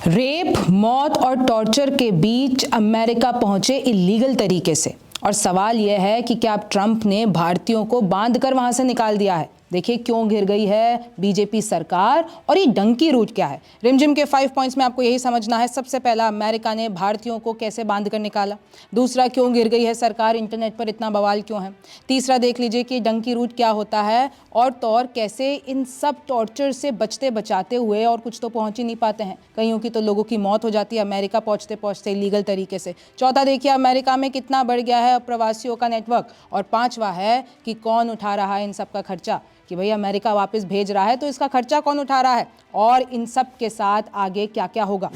Rape, मौत और torture के बीच अमेरिका पहुंचे इलीगल तरीके से। और सवाल यह है कि क्या अब ट्रंप ने भारतीयों को बांध कर वहां से निकाल दिया है। देखिए क्यों घिर गई है बीजेपी सरकार और ये डंकी रूट क्या है। रिमझिम के 5 पॉइंट्स में आपको यही समझना है। सबसे पहला, अमेरिका ने भारतीयों को कैसे बांध कर निकाला। दूसरा, क्यों गिर गई है सरकार, इंटरनेट पर इतना बवाल क्यों है। तीसरा, देख लीजिए कि डंकी रूट क्या होता है। और तो और कैसे इन सब टॉर्चर से बचते बचाते हुए, और कुछ तो पहुंच ही नहीं पाते हैं, कईयों की तो लोगों की मौत हो जाती है अमेरिका पहुंचते पहुंचते इलीगल तरीके से। चौथा, देखिए अमेरिका में कितना बढ़ गया है प्रवासियों का नेटवर्क। और पांचवा है कि कौन उठा रहा है इन सब का खर्चा, कि भाई अमेरिका वापस भेज रहा है तो इसका खर्चा कौन उठा रहा है, और इन सब के साथ आगे क्या क्या होगा।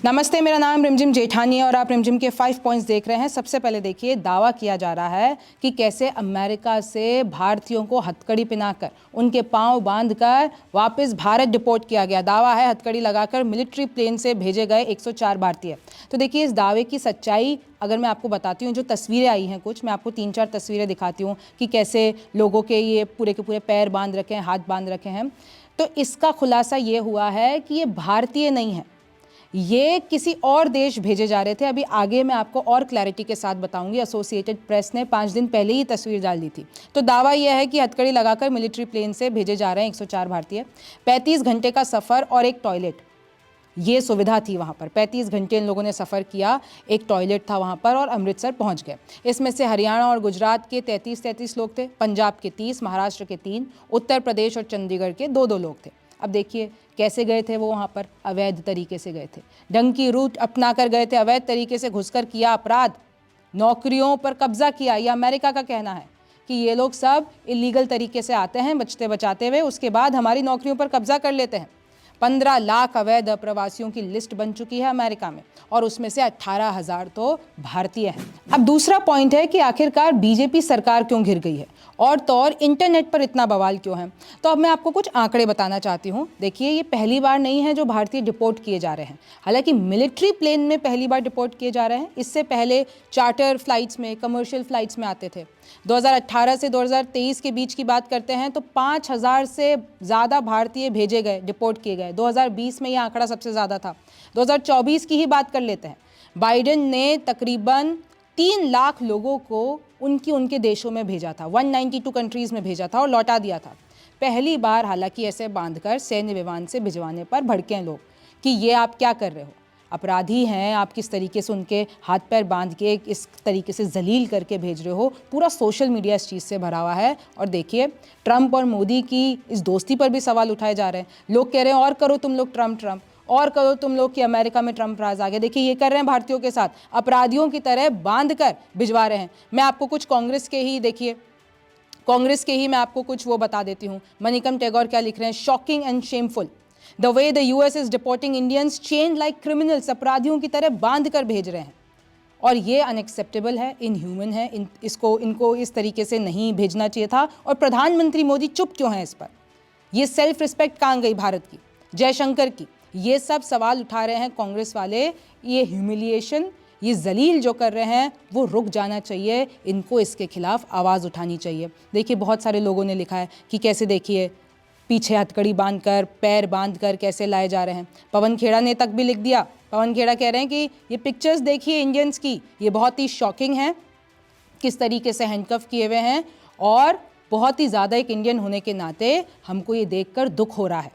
नमस्ते, मेरा नाम रिमझिम जेठानी है और आप रिमझिम के 5 पॉइंट्स देख रहे हैं। सबसे पहले देखिए, दावा किया जा रहा है कि कैसे अमेरिका से भारतीयों को हथकड़ी पिनाकर, उनके पांव बांधकर वापस भारत डिपोर्ट किया गया। दावा है हथकड़ी लगाकर मिलिट्री प्लेन से भेजे गए 104 भारतीय। तो देखिए इस दावे की सच्चाई अगर मैं आपको बताती हूँ, जो तस्वीरें आई हैं कुछ, मैं आपको 3-4 तस्वीरें दिखाती हूँ कि कैसे लोगों के ये पूरे के पूरे पैर बांध रखे हैं, हाथ बांध रखे हैं। तो इसका खुलासा ये हुआ है कि ये भारतीय नहीं है, ये किसी और देश भेजे जा रहे थे। अभी आगे मैं आपको और क्लैरिटी के साथ बताऊंगी। एसोसिएटेड प्रेस ने 5 दिन पहले ही तस्वीर डाल दी थी। तो दावा यह है कि हथकड़ी लगाकर मिलिट्री प्लेन से भेजे जा रहे हैं 104 भारतीय। 35 घंटे का सफ़र और एक टॉयलेट, ये सुविधा थी वहाँ पर। 35 घंटे इन लोगों ने सफ़र किया, एक टॉयलेट था वहाँ पर, और अमृतसर पहुँच गए। इसमें से हरियाणा और गुजरात के 33 लोग थे, पंजाब के 30, महाराष्ट्र के 3, उत्तर प्रदेश और चंडीगढ़ के 2 लोग थे। अब देखिए कैसे गए थे वो वहाँ पर, अवैध तरीके से गए थे, डंकी रूट अपना कर गए थे, अवैध तरीके से घुसकर किया अपराध, नौकरियों पर कब्जा किया। यह अमेरिका का कहना है कि ये लोग सब इलीगल तरीके से आते हैं बचते बचाते हुए, उसके बाद हमारी नौकरियों पर कब्जा कर लेते हैं। 15 लाख अवैध प्रवासियों की लिस्ट बन चुकी है अमेरिका में, और उसमें से 18,000 तो भारतीय हैं। अब दूसरा पॉइंट है कि आखिरकार बीजेपी सरकार क्यों घिर गई है, और तो और इंटरनेट पर इतना बवाल क्यों है। तो अब मैं आपको कुछ आंकड़े बताना चाहती हूँ। देखिए ये पहली बार नहीं है जो भारतीय डिपोर्ट किए जा रहे हैं, हालांकि मिलिट्री प्लेन में पहली बार डिपोर्ट किए जा रहे हैं। इससे पहले चार्टर फ्लाइट्स में, कमर्शियल फ्लाइट्स में आते थे। 2018 से 2023 के बीच की बात करते हैं तो 5,000 से ज़्यादा भारतीय भेजे गए, डिपोर्ट किए गए। 2020 में यह आंकड़ा सबसे ज़्यादा था। 2024 की ही बात कर लेते हैं, बाइडेन ने तकरीबन 3 लाख लोगों को उनके देशों में भेजा था, 192 कंट्रीज़ में भेजा था और लौटा दिया था। पहली बार हालांकि ऐसे बांधकर सैन्य विमान से भिजवाने पर भड़के लोग कि ये आप क्या कर रहे हो, अपराधी हैं आप, किस तरीके से उनके हाथ पैर बांध के इस तरीके से जलील करके भेज रहे हो। पूरा सोशल मीडिया इस चीज़ से भरा हुआ है। और देखिए ट्रंप और मोदी की इस दोस्ती पर भी सवाल उठाए जा रहे हैं। लोग कह रहे हैं और करो तुम लोग ट्रंप, और करो तुम लोग कि अमेरिका में ट्रंप राज आ गया। देखिए ये कर रहे हैं भारतीयों के साथ, अपराधियों की तरह बांध कर भिजवा रहे हैं। मैं आपको कुछ कांग्रेस के ही मैं आपको कुछ वो बता देती हूँ। मणिकम टैगोर क्या लिख रहे हैं, shocking and shameful the way the US is deporting Indians chain like criminals, अपराधियों की तरह बांध कर भेज रहे हैं। और ये अनएक्सेप्टेबल है, इनह्यूमन है। इनको इस तरीके से नहीं भेजना चाहिए था। और प्रधानमंत्री मोदी चुप क्यों हैं इस पर? ये सेल्फ रिस्पेक्ट कहाँ गई भारत की, जयशंकर की? ये सब सवाल उठा रहे हैं कांग्रेस वाले। ये ह्यूमिलिएशन, ये जलील जो कर रहे हैं वो रुक जाना चाहिए। इनको इसके खिलाफ आवाज़ उठानी चाहिए। देखिए बहुत सारे लोगों ने लिखा है कि कैसे देखिए पीछे हथकड़ी बांधकर, पैर बांधकर कैसे लाए जा रहे हैं। पवन खेड़ा ने तक भी लिख दिया। पवन खेड़ा कह रहे हैं कि ये पिक्चर्स देखिए इंडियंस की, ये बहुत ही शॉकिंग है, किस तरीके से हैंडकफ किए हुए हैं, और बहुत ही ज़्यादा एक इंडियन होने के नाते हमको ये देखकर दुख हो रहा है।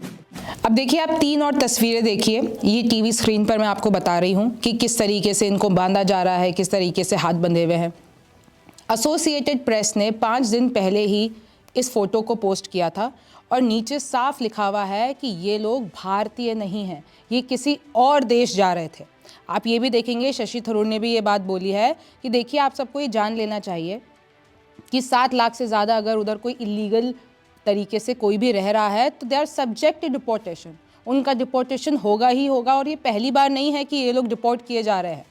अब देखिए आप 3 और तस्वीरें देखिए, ये टीवी स्क्रीन पर मैं आपको बता रही हूँ कि किस तरीके से इनको बांधा जा रहा है, किस तरीके से हाथ बंधे हुए हैं। एसोसिएटेड प्रेस ने 5 दिन पहले ही इस फोटो को पोस्ट किया था, और नीचे साफ लिखा हुआ है कि ये लोग भारतीय नहीं हैं, ये किसी और देश जा रहे थे। आप ये भी देखेंगे, शशि थरूर ने भी ये बात बोली है कि देखिए आप सबको ये जान लेना चाहिए कि 7 लाख से ज़्यादा अगर उधर कोई इलीगल तरीके से कोई भी रह रहा है तो they are subject to deportation, उनका डिपोर्टेशन होगा ही होगा। और ये पहली बार नहीं है कि ये लोग डिपोर्ट किए जा रहे हैं।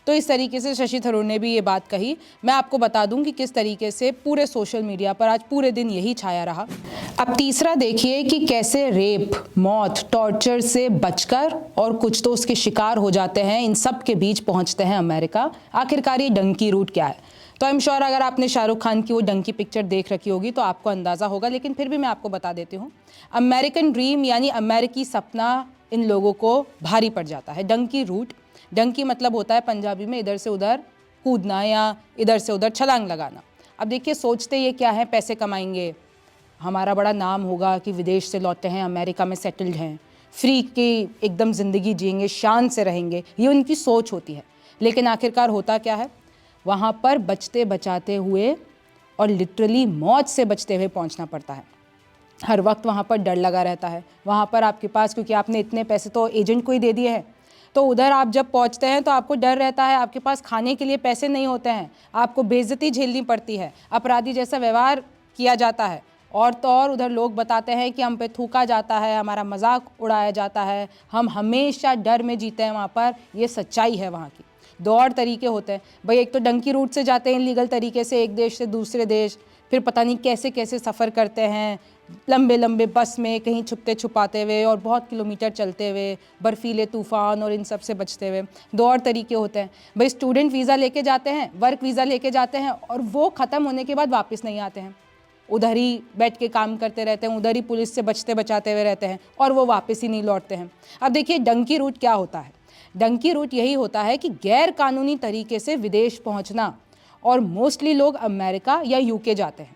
तो इस तरीके से शशि थरूर ने भी ये बात कही। मैं आपको बता दूं कि किस तरीके से पूरे सोशल मीडिया पर आज पूरे दिन यही छाया रहा। अब तीसरा देखिए कि कैसे रेप, मौत, टॉर्चर से बचकर और कुछ तो उसके शिकार हो जाते हैं, इन सब के बीच पहुंचते हैं अमेरिका। आखिरकार ये डंकी रूट क्या है? तो आई एम श्योर अगर आपने शाहरुख खान की वो डंकी पिक्चर देख रखी होगी तो आपको अंदाज़ा होगा, लेकिन फिर भी मैं आपको बता देती हूँ। अमेरिकन ड्रीम यानी अमेरिकी सपना इन लोगों को भारी पड़ जाता है। डंकी रूट, डंकी मतलब होता है पंजाबी में इधर से उधर कूदना या इधर से उधर छलांग लगाना। अब देखिए सोचते ये क्या है, पैसे कमाएंगे, हमारा बड़ा नाम होगा कि विदेश से लौटे हैं, अमेरिका में सेटल्ड हैं, फ्री की एकदम ज़िंदगी जिएंगे, शान से रहेंगे, ये उनकी सोच होती है। लेकिन आखिरकार होता क्या है, वहाँ पर बचते बचाते हुए और लिटरली मौत से बचते हुए पहुँचना पड़ता है। हर वक्त वहाँ पर डर लगा रहता है। वहाँ पर आपके पास, क्योंकि आपने इतने पैसे तो एजेंट को ही दे दिए हैं, तो उधर आप जब पहुँचते हैं तो आपको डर रहता है, आपके पास खाने के लिए पैसे नहीं होते हैं, आपको बेइज्जती झेलनी पड़ती है, अपराधी जैसा व्यवहार किया जाता है, और तो और उधर लोग बताते हैं कि हम पे थूका जाता है, हमारा मजाक उड़ाया जाता है, हम हमेशा डर में जीते हैं वहाँ पर। ये सच्चाई है वहाँ की। दो और तरीके होते हैं भाई, एक तो डंकी रूट से जाते हैं लीगल तरीके से एक देश से दूसरे देश, फिर पता नहीं कैसे कैसे सफ़र करते हैं लंबे लंबे बस में, कहीं छुपते छुपाते हुए और बहुत किलोमीटर चलते हुए, बर्फीले तूफ़ान और इन सब से बचते हुए। दो और तरीके होते हैं भाई, स्टूडेंट वीज़ा लेके जाते हैं, वर्क वीज़ा लेके जाते हैं और वो ख़त्म होने के बाद वापस नहीं आते हैं, उधर ही बैठ के काम करते रहते हैं, उधर ही पुलिस से बचते बचाते हुए रहते हैं और वो वापस ही नहीं लौटते हैं। अब देखिए डंकी रूट क्या होता है, डंकी रूट यही होता है कि गैर कानूनी तरीके से विदेश पहुंचना, और मोस्टली लोग अमेरिका या यूके जाते हैं।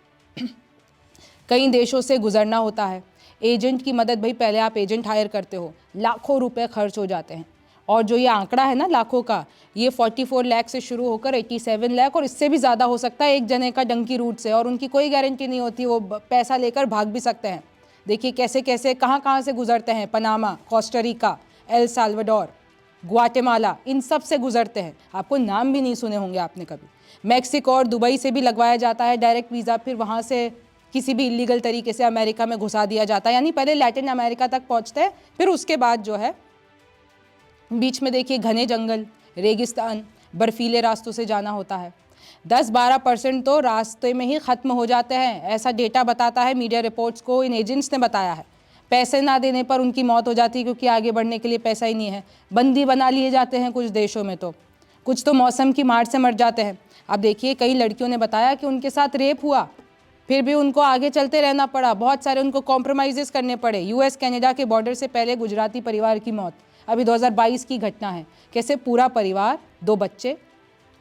कई देशों से गुजरना होता है, एजेंट की मदद, भाई पहले आप एजेंट हायर करते हो, लाखों रुपए खर्च हो जाते हैं, और जो ये आंकड़ा है ना लाखों का, ये 44 लाख से शुरू होकर 87 लाख और इससे भी ज़्यादा हो सकता है एक जने का डंकी रूट से, और उनकी कोई गारंटी नहीं होती, वो पैसा लेकर भाग भी सकते हैं। देखिए कैसे कैसे कहाँ से गुजरते हैं, Panama, Costa Rica, El Salvador, Guatemala, इन सब से गुजरते हैं। आपको नाम भी नहीं सुने होंगे आपने कभी। मैक्सिको और दुबई से भी लगवाया जाता है डायरेक्ट वीज़ा, फिर वहाँ से किसी भी इलीगल तरीके से अमेरिका में घुसा दिया जाता है, यानी पहले लैटिन अमेरिका तक पहुँचते हैं, फिर उसके बाद जो है बीच में देखिए घने जंगल, रेगिस्तान, बर्फीले रास्तों से जाना होता है। 10-12% तो रास्ते में ही ख़त्म हो जाते हैं, ऐसा डेटा बताता है, मीडिया रिपोर्ट्स को इन एजेंट्स ने बताया है। पैसे ना देने पर उनकी मौत हो जाती है, क्योंकि आगे बढ़ने के लिए पैसा ही नहीं है। बंदी बना लिए जाते हैं कुछ देशों में, तो कुछ तो मौसम की मार से मर जाते हैं। अब देखिए कई लड़कियों ने बताया कि उनके साथ रेप हुआ, फिर भी उनको आगे चलते रहना पड़ा, बहुत सारे उनको कॉम्प्रोमाइज़ करने पड़े। यूएस कनाडा के बॉर्डर से पहले गुजराती परिवार की मौत, अभी 2022 की घटना है, कैसे पूरा परिवार, 2 बच्चे,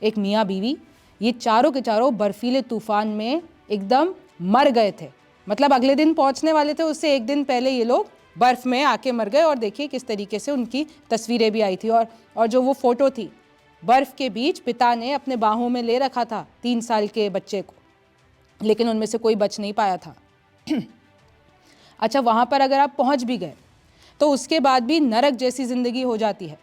एक मियाँ बीवी, ये चारों के चारों बर्फीले तूफान में एकदम मर गए थे। मतलब अगले दिन पहुंचने वाले थे, उससे एक दिन पहले ये लोग बर्फ़ में आके मर गए। और देखिए किस तरीके से उनकी तस्वीरें भी आई थी, और जो वो फ़ोटो थी, बर्फ़ के बीच पिता ने अपने बाहों में ले रखा था 3 साल के बच्चे को, लेकिन उनमें से कोई बच नहीं पाया था। अच्छा, वहाँ पर अगर आप पहुँच भी गए तो उसके बाद भी नरक जैसी ज़िंदगी हो जाती है।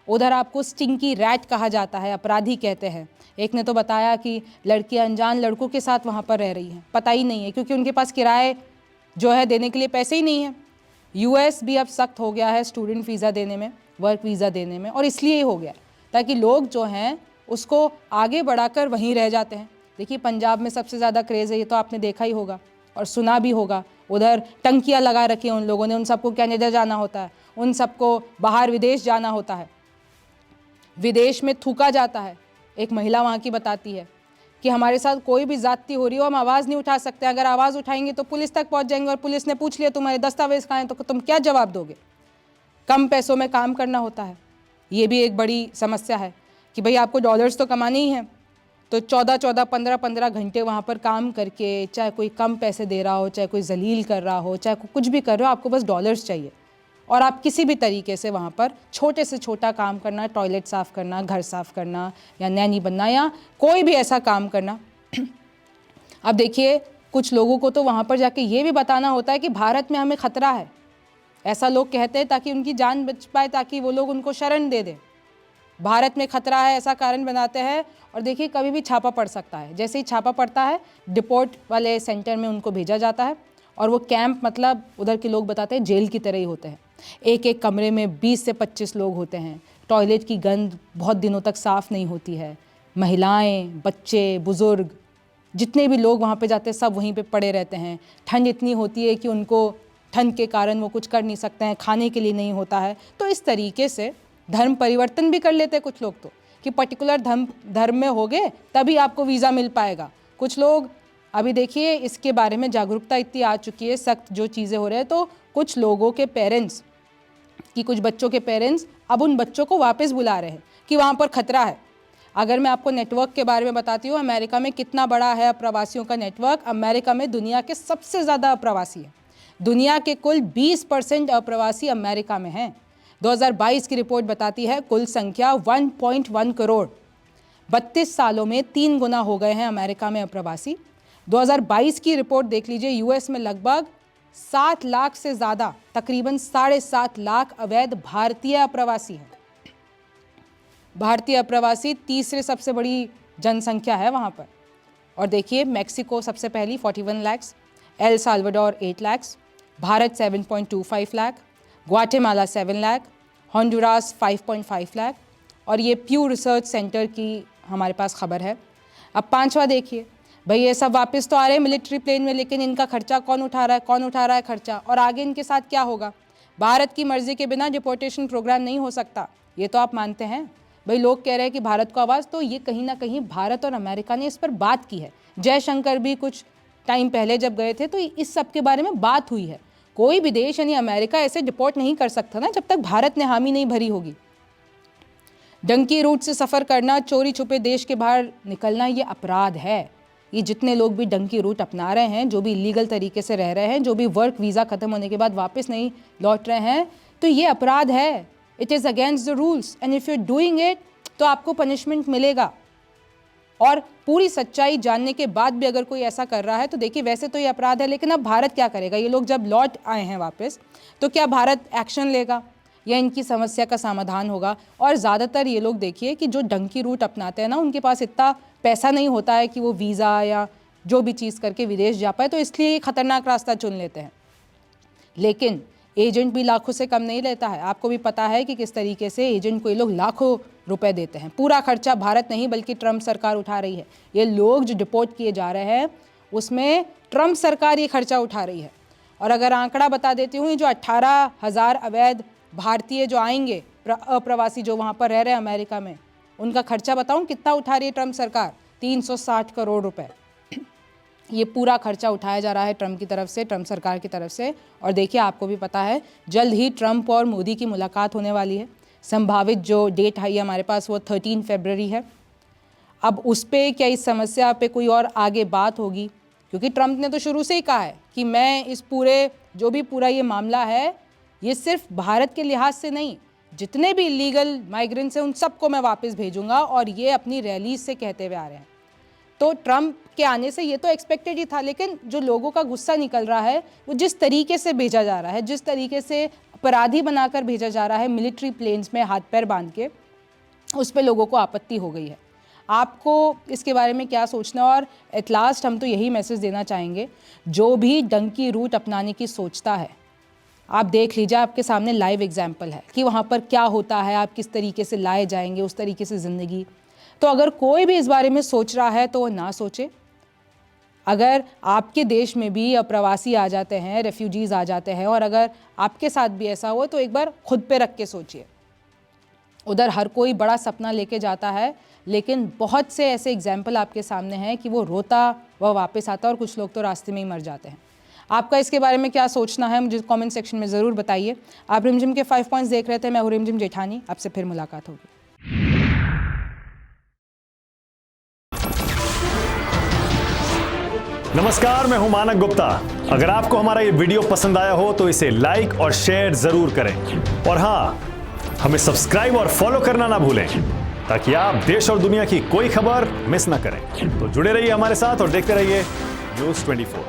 उधर आपको स्टिंकी रैट कहा जाता है, अपराधी कहते हैं। एक ने तो बताया कि लड़की अनजान लड़कों के साथ वहाँ पर रह रही है, पता ही नहीं है, क्योंकि उनके पास किराए जो है देने के लिए पैसे ही नहीं है। यूएस भी अब सख्त हो गया है स्टूडेंट वीज़ा देने में, वर्क वीज़ा देने में, और इसलिए ही हो गया ताकि लोग जो हैं उसको आगे बढ़ाकर वहीं रह जाते हैं। देखिए पंजाब में सबसे ज़्यादा क्रेज़ है, ये तो आपने देखा ही होगा और सुना भी होगा। उधर टंकियाँ लगा रखी हैं उन लोगों ने, उन सबको कनाडा जाना होता है, उन सबको बाहर विदेश जाना होता है, विदेश में थूका जाता है। एक महिला वहाँ की बताती है कि हमारे साथ कोई भी ज़्यादती हो रही हो, हम आवाज़ नहीं उठा सकते, अगर आवाज़ उठाएंगे तो पुलिस तक पहुँच जाएंगे, और पुलिस ने पूछ लिया तुम्हारे दस्तावेज़ कहाँ हैं, तो तुम क्या जवाब दोगे। कम पैसों में काम करना होता है, ये भी एक बड़ी समस्या है कि भाई आपको डॉलर्स तो कमाने ही हैं, तो 14-14, 15-15 घंटे वहाँ पर काम करके, चाहे कोई कम पैसे दे रहा हो, चाहे कोई जलील कर रहा हो, चाहे कुछ भी कर रहे हो, आपको बस डॉलर्स चाहिए, और आप किसी भी तरीके से वहाँ पर छोटे से छोटा काम करना, टॉयलेट साफ़ करना, घर साफ़ करना, या नैनी बनना, या कोई भी ऐसा काम करना। अब देखिए कुछ लोगों को तो वहाँ पर जाके ये भी बताना होता है कि भारत में हमें ख़तरा है, ऐसा लोग कहते हैं ताकि उनकी जान बच पाए, ताकि वो लोग उनको शरण दे दें। भारत में ख़तरा है ऐसा कारण बनाते हैं, और देखिए कभी भी छापा पड़ सकता है। जैसे ही छापा पड़ता है, डिपोर्ट वाले सेंटर में उनको भेजा जाता है, और वो कैंप मतलब उधर के लोग बताते हैं जेल की तरह ही होते हैं। एक एक कमरे में 20 से 25 लोग होते हैं, टॉयलेट की गंद बहुत दिनों तक साफ़ नहीं होती है, महिलाएं, बच्चे, बुज़ुर्ग, जितने भी लोग वहाँ पे जाते हैं सब वहीं पे पड़े रहते हैं। ठंड इतनी होती है कि उनको ठंड के कारण वो कुछ कर नहीं सकते हैं, खाने के लिए नहीं होता है। तो इस तरीके से धर्म परिवर्तन भी कर लेते हैं कुछ लोग, तो कि पर्टिकुलर धर्म में होगे तभी आपको वीज़ा मिल पाएगा। कुछ लोग, अभी देखिए इसके बारे में जागरूकता इतनी आ चुकी है, सख्त जो चीज़ें हो रहे हैं, तो कुछ लोगों के पेरेंट्स कि कुछ बच्चों के पेरेंट्स अब उन बच्चों को वापस बुला रहे हैं कि वहाँ पर खतरा है। अगर मैं आपको नेटवर्क के बारे में बताती हूँ, अमेरिका में कितना बड़ा है अप्रवासियों का नेटवर्क। अमेरिका में दुनिया के सबसे ज़्यादा अप्रवासी हैं। दुनिया के कुल 20% अप्रवासी अमेरिका में हैं। 2022 की रिपोर्ट बताती है कुल संख्या 1.1 करोड़। 32 सालों में 3 गुना हो गए हैं अमेरिका में अप्रवासी। 2022 की रिपोर्ट देख लीजिए, यूएस में लगभग 7 लाख से ज़्यादा, तकरीबन 7.5 लाख अवैध भारतीय अप्रवासी हैं। भारतीय अप्रवासी तीसरे सबसे बड़ी जनसंख्या है वहाँ पर। और देखिए, मैक्सिको सबसे पहली 41 lakh, El Salvador 8 lakh, Bharat 7.25 lakh, Guatemala 7 lakh, Honduras 5.5 lakh. और ये प्यू रिसर्च सेंटर की हमारे पास खबर है। अब 5वां देखिए, भाई ये सब वापस तो आ रहे हैं मिलिट्री प्लेन में, लेकिन इनका खर्चा कौन उठा रहा है? कौन उठा रहा है खर्चा? और आगे इनके साथ क्या होगा? भारत की मर्जी के बिना डिपोर्टेशन प्रोग्राम नहीं हो सकता, ये तो आप मानते हैं। भाई लोग कह रहे हैं कि भारत को आवाज़, तो ये कहीं ना कहीं भारत और अमेरिका ने इस पर बात की है। जयशंकर भी कुछ टाइम पहले जब गए थे तो इस सब के बारे में बात हुई है। कोई भी देश यानी अमेरिका ऐसे डिपोर्ट नहीं कर सकता ना जब तक भारत ने हामी नहीं भरी होगी। डंकी रूट से सफ़र करना, चोरी छुपे देश के बाहर निकलना, ये अपराध है। ये जितने लोग भी डंकी रूट अपना रहे हैं, जो भी इलीगल तरीके से रह रहे हैं, जो भी वर्क वीज़ा ख़त्म होने के बाद वापस नहीं लौट रहे हैं, तो ये अपराध है। It is against the rules and if you doing it तो आपको पनिशमेंट मिलेगा। और पूरी सच्चाई जानने के बाद भी अगर कोई ऐसा कर रहा है तो देखिए, वैसे तो ये अपराध है, लेकिन अब भारत क्या करेगा? ये लोग जब लौट आए हैं वापस, तो क्या भारत एक्शन लेगा या इनकी समस्या का समाधान होगा? और ज़्यादातर ये लोग देखिए कि जो डंकी रूट अपनाते हैं ना, उनके पास इतना पैसा नहीं होता है कि वो वीज़ा या जो भी चीज़ करके विदेश जा पाए, तो इसलिए ये खतरनाक रास्ता चुन लेते हैं। लेकिन एजेंट भी लाखों से कम नहीं लेता है। आपको भी पता है कि किस तरीके से एजेंट को ये लोग लाखों रुपए देते हैं। पूरा खर्चा भारत नहीं बल्कि ट्रंप सरकार उठा रही है। ये लोग जो डिपोर्ट किए जा रहे हैं उसमें ट्रंप सरकार ये खर्चा उठा रही है। और अगर आंकड़ा बता देती हूँ, जो 18,000 अवैध भारतीय जो आएंगे, अप्रवासी जो वहाँ पर रह रहे हैं अमेरिका में, उनका खर्चा बताऊँ कितना उठा रही है ट्रंप सरकार? 360 करोड़ रुपए। ये पूरा खर्चा उठाया जा रहा है ट्रंप की तरफ से, ट्रंप सरकार की तरफ से। और देखिए, आपको भी पता है जल्द ही ट्रंप और मोदी की मुलाकात होने वाली है। संभावित जो डेट है हमारे पास वो 13 फरवरी है। अब उस पर क्या इस समस्या पे कोई और आगे बात होगी? क्योंकि ट्रंप ने तो शुरू से ही कहा है कि मैं इस पूरे जो भी पूरा ये मामला है, ये सिर्फ भारत के लिहाज से नहीं, जितने भी इलीगल माइग्रेंट्स हैं उन सबको मैं वापस भेजूंगा। और ये अपनी रैली से कहते हुए आ रहे हैं। तो ट्रंप के आने से ये तो एक्सपेक्टेड ही था, लेकिन जो लोगों का गुस्सा निकल रहा है वो जिस तरीके से भेजा जा रहा है, जिस तरीके से अपराधी बनाकर भेजा जा रहा है मिलिट्री प्लेन्स में हाथ पैर बांध के, उस पर लोगों को आपत्ति हो गई है। आपको इसके बारे में क्या सोचना? और एट लास्ट हम तो यही मैसेज देना चाहेंगे, जो भी डंकी रूट अपनाने की सोचता है, आप देख लीजिए, आपके सामने लाइव एग्जाम्पल है कि वहाँ पर क्या होता है, आप किस तरीके से लाए जाएंगे उस तरीके से ज़िंदगी। तो अगर कोई भी इस बारे में सोच रहा है तो वो ना सोचे। अगर आपके देश में भी अप्रवासी आ जाते हैं, रेफ्यूजीज़ आ जाते हैं, और अगर आपके साथ भी ऐसा हो तो एक बार खुद पे रख के सोचिए। उधर हर कोई बड़ा सपना लेके जाता है, लेकिन बहुत से ऐसे एग्जाम्पल आपके सामने हैं कि वो रोता वह वापस आता और कुछ लोग तो रास्ते में ही मर जाते हैं। आपका इसके बारे में क्या सोचना है मुझे कमेंट सेक्शन में ज़रूर बताइए। आप रिमझिम के 5 पॉइंट्स देख रहे थे। मैं हूँ रिमझिम जेठानी, आपसे फिर मुलाकात होगी। नमस्कार, मैं हूं मानक गुप्ता। अगर आपको हमारा ये वीडियो पसंद आया हो तो इसे लाइक और शेयर जरूर करें। और हाँ, हमें सब्सक्राइब और फॉलो करना ना भूलें, ताकि आप देश और दुनिया की कोई खबर मिस ना करें। तो जुड़े रहिए हमारे साथ और देखते रहिए न्यूज़ 24।